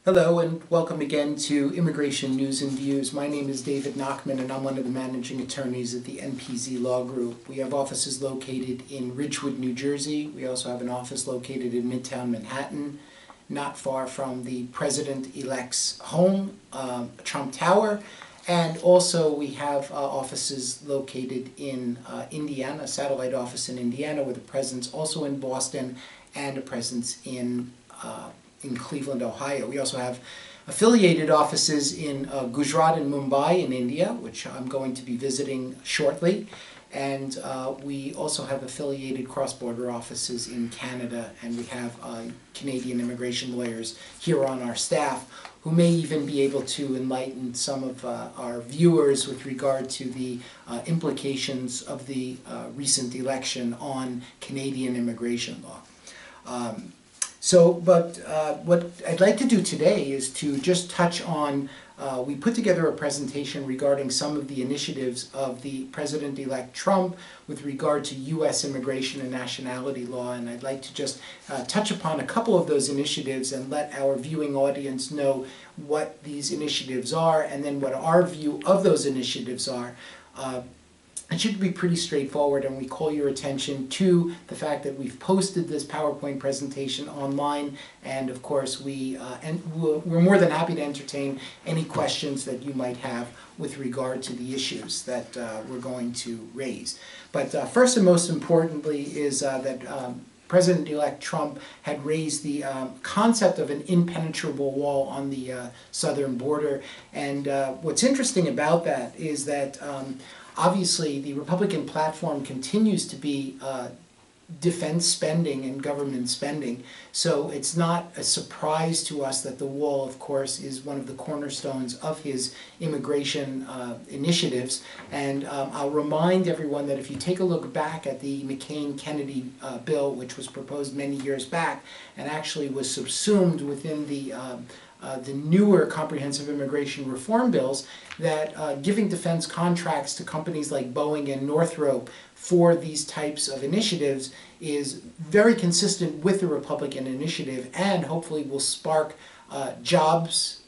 Hello and welcome again to Immigration News and Views. My name is David Nachman and I'm one of the managing attorneys at the NPZ Law Group. We have offices located in Ridgewood, New Jersey. We also have an office located in Midtown Manhattan, not far from the President-elect's home, Trump Tower. And also we have offices located in Indiana, a satellite office in Indiana with a presence also in Boston and a presence in Cleveland, Ohio. We also have affiliated offices in Gujarat and Mumbai in India, which I'm going to be visiting shortly. And we also have affiliated cross-border offices in Canada, and we have Canadian immigration lawyers here on our staff who may even be able to enlighten some of our viewers with regard to the implications of the recent election on Canadian immigration law. What I'd like to do today is to just touch on, we put together a presentation regarding some of the initiatives of the President-elect Trump with regard to U.S. immigration and nationality law, and I'd like to just touch upon a couple of those initiatives and let our viewing audience know what these initiatives are and then what our view of those initiatives are. It should be pretty straightforward, and we call your attention to the fact that we've posted this PowerPoint presentation online, and of course we're more than happy to entertain any questions that you might have with regard to the issues that we're going to raise. But first and most importantly is that President-elect Trump had raised the concept of an impenetrable wall on the southern border, and what's interesting about that is that obviously, the Republican platform continues to be defense spending and government spending, so it's not a surprise to us that the wall, of course, is one of the cornerstones of his immigration initiatives. And I'll remind everyone that if you take a look back at the McCain-Kennedy bill, which was proposed many years back and actually was subsumed within the newer comprehensive immigration reform bills, that giving defense contracts to companies like Boeing and Northrop for these types of initiatives is very consistent with the Republican initiative and hopefully will spark jobs,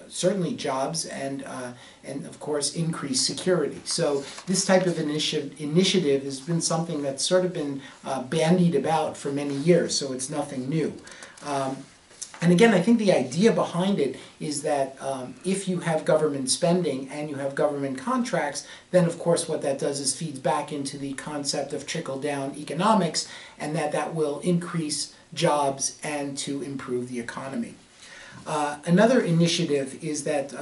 certainly jobs, and of course increase security. So this type of initiative has been something that's sort of been bandied about for many years, so it's nothing new. And again, I think the idea behind it is that if you have government spending and you have government contracts, then of course what that does is feeds back into the concept of trickle-down economics, and that will increase jobs and to improve the economy. Another initiative is that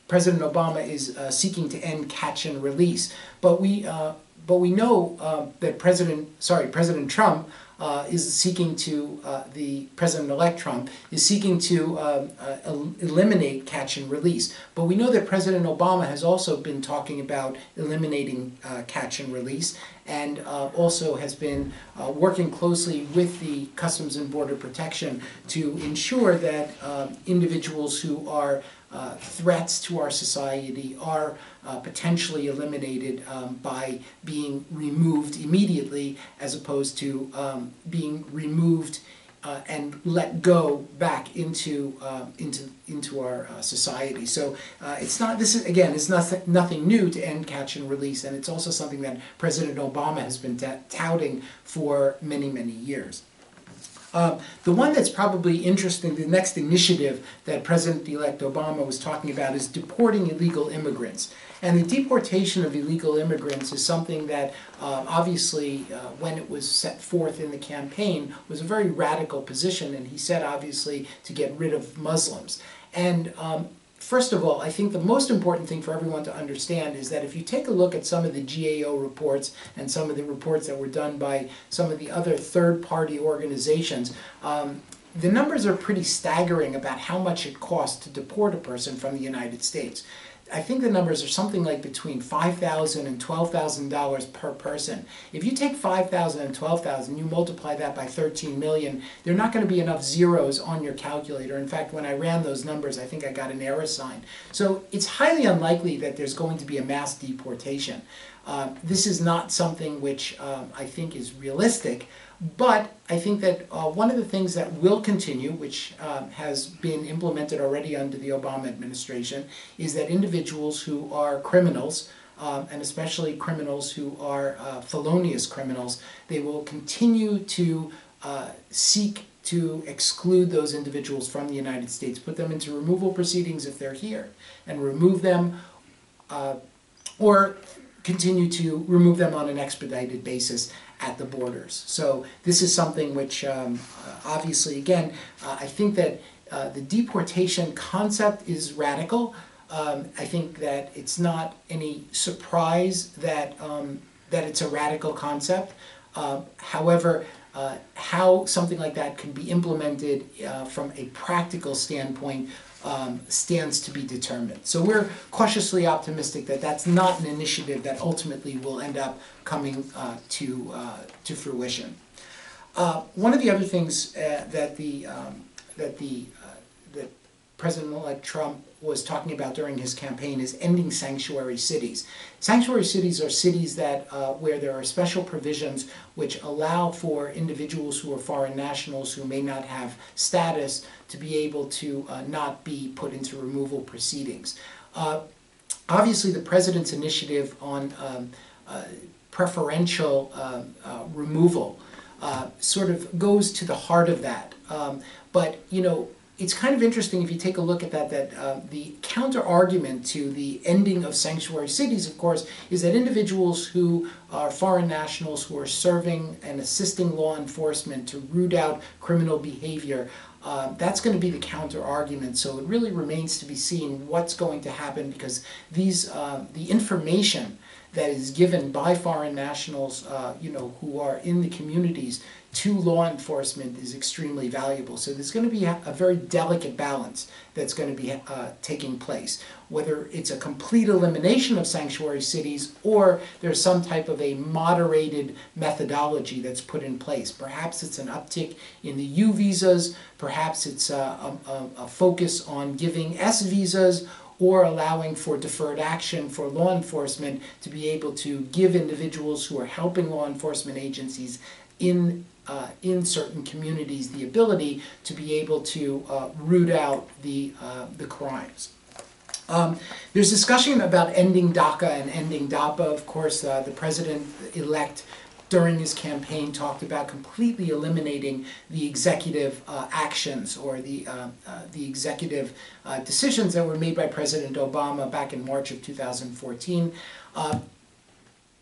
President Obama is seeking to end catch and release, but we know that President Trump is seeking to, the President-elect Trump is seeking to eliminate catch and release. But we know that President Obama has also been talking about eliminating catch and release, and also has been working closely with the Customs and Border Protection to ensure that individuals who are threats to our society are potentially eliminated by being removed immediately, as opposed to being removed and let go back into our society. So it's not. This is again. It's nothing new to end catch and release, and it's also something that President Obama has been touting for many years. The one that's probably interesting, the next initiative that President-elect Obama was talking about is deporting illegal immigrants. And the deportation of illegal immigrants is something that obviously, when it was set forth in the campaign, was a very radical position, and he said obviously to get rid of Muslims. And first of all, I think the most important thing for everyone to understand is that if you take a look at some of the GAO reports and some of the reports that were done by some of the other third-party organizations, the numbers are pretty staggering about how much it costs to deport a person from the United States. I think the numbers are something like between $5,000 and $12,000 per person. If you take $5,000 and $12,000, you multiply that by 13 million, there are not going to be enough zeros on your calculator. In fact, when I ran those numbers, I think I got an error sign. So it's highly unlikely that there's going to be a mass deportation. This is not something which I think is realistic, but I think that one of the things that will continue, which has been implemented already under the Obama administration, is that individuals who are criminals, and especially criminals who are felonious criminals, they will continue to seek to exclude those individuals from the United States, put them into removal proceedings if they're here, and remove them, or continue to remove them on an expedited basis at the borders. So this is something which obviously, again, I think that the deportation concept is radical. I think that it's not any surprise that, that it's a radical concept. However, how something like that can be implemented from a practical standpoint stands to be determined. So we're cautiously optimistic that that's not an initiative that ultimately will end up coming to fruition. One of the other things that President-elect Trump was talking about during his campaign is ending sanctuary cities. Sanctuary cities are cities that where there are special provisions which allow for individuals who are foreign nationals who may not have status to be able to not be put into removal proceedings. Obviously, the president's initiative on preferential removal sort of goes to the heart of that. But, you know, it's kind of interesting if you take a look at that, the counter-argument to the ending of sanctuary cities, of course, is that individuals who are foreign nationals who are serving and assisting law enforcement to root out criminal behavior, that's going to be the counter-argument. So it really remains to be seen what's going to happen, because these, the information that is given by foreign nationals, you know, who are in the communities to law enforcement is extremely valuable. So there's going to be a very delicate balance that's going to be taking place. Whether it's a complete elimination of sanctuary cities or there's some type of a moderated methodology that's put in place. Perhaps it's an uptick in the U visas, perhaps it's a focus on giving S visas, or allowing for deferred action for law enforcement to be able to give individuals who are helping law enforcement agencies in certain communities the ability to be able to root out the crimes. There's discussion about ending DACA and ending DAPA. Of course, the president-elect during his campaign talked about completely eliminating the executive actions or the executive decisions that were made by President Obama back in March of 2014.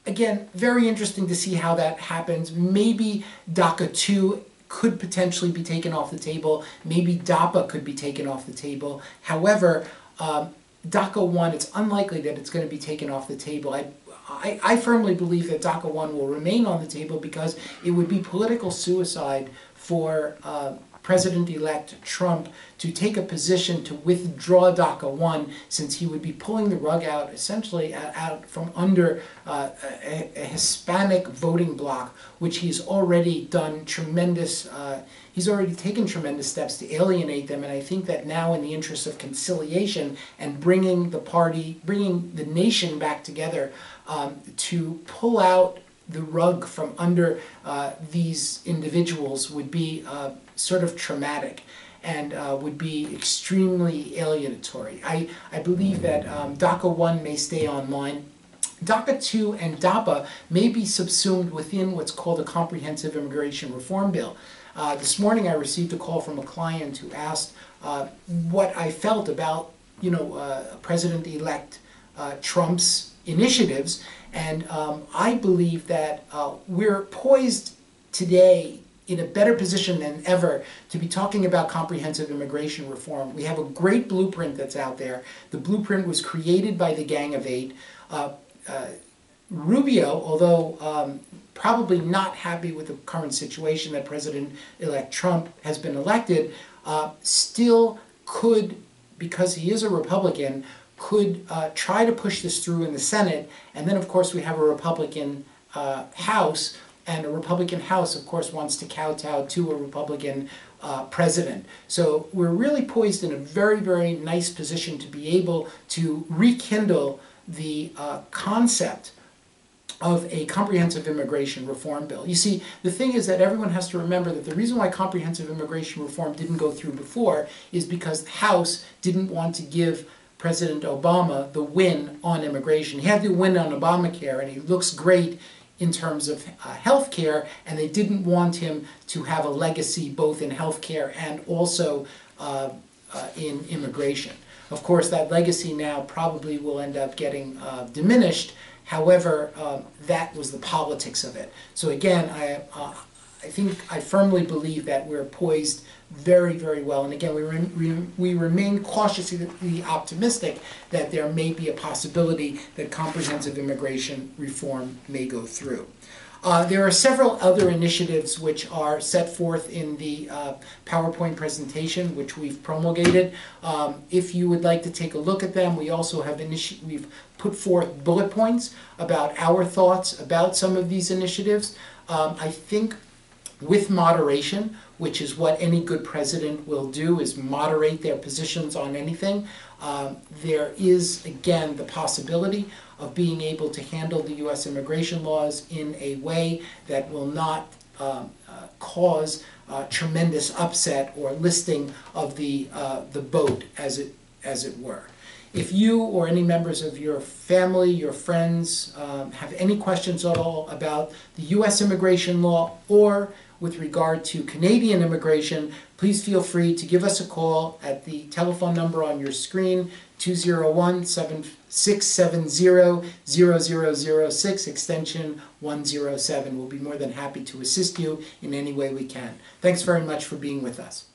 Again, very interesting to see how that happens. Maybe DACA 2 could potentially be taken off the table. Maybe DAPA could be taken off the table. However, DACA 1, it's unlikely that it's going to be taken off the table. I firmly believe that DACA 1 will remain on the table because it would be political suicide for President-elect Trump to take a position to withdraw DACA 1, since he would be pulling the rug out, essentially out from under a Hispanic voting bloc, which he's already done tremendous, he's already taken tremendous steps to alienate them. And I think that now, in the interest of conciliation and bringing the nation back together, to pull out the rug from under these individuals would be sort of traumatic and would be extremely alienatory. I believe that DACA 1 may stay online. DACA 2 and DAPA may be subsumed within what's called a comprehensive immigration reform bill. This morning I received a call from a client who asked what I felt about, you know, President-elect Trump's initiatives, and I believe that we're poised today in a better position than ever to be talking about comprehensive immigration reform. We have a great blueprint that's out there. The blueprint was created by the Gang of Eight. Rubio, although probably not happy with the current situation that President-elect Trump has been elected, still could, because he is a Republican, could try to push this through in the Senate. And then, of course, we have a Republican House, and a Republican House, of course, wants to kowtow to a Republican president. So we're really poised in a very, very nice position to be able to rekindle the concept of a comprehensive immigration reform bill. You see, the thing is that everyone has to remember that the reason why comprehensive immigration reform didn't go through before is because the House didn't want to give President Obama the win on immigration. He had the win on Obamacare, and he looks great in terms of health care, and they didn't want him to have a legacy both in health care and also in immigration. Of course, that legacy now probably will end up getting diminished. However, that was the politics of it. So again, I firmly believe that we're poised very, very well. And again, we remain cautiously optimistic that there may be a possibility that comprehensive immigration reform may go through. There are several other initiatives which are set forth in the PowerPoint presentation, which we've promulgated. If you would like to take a look at them, we also have we've put forth bullet points about our thoughts about some of these initiatives. I think with moderation, which is what any good president will do, is moderate their positions on anything. There is, again, the possibility of being able to handle the U.S. immigration laws in a way that will not cause tremendous upset or listing of the boat, as it were. If you or any members of your family, your friends, have any questions at all about the U.S. immigration law or with regard to Canadian immigration, please feel free to give us a call at the telephone number on your screen, 201-670-0006, extension 107. We'll be more than happy to assist you in any way we can. Thanks very much for being with us.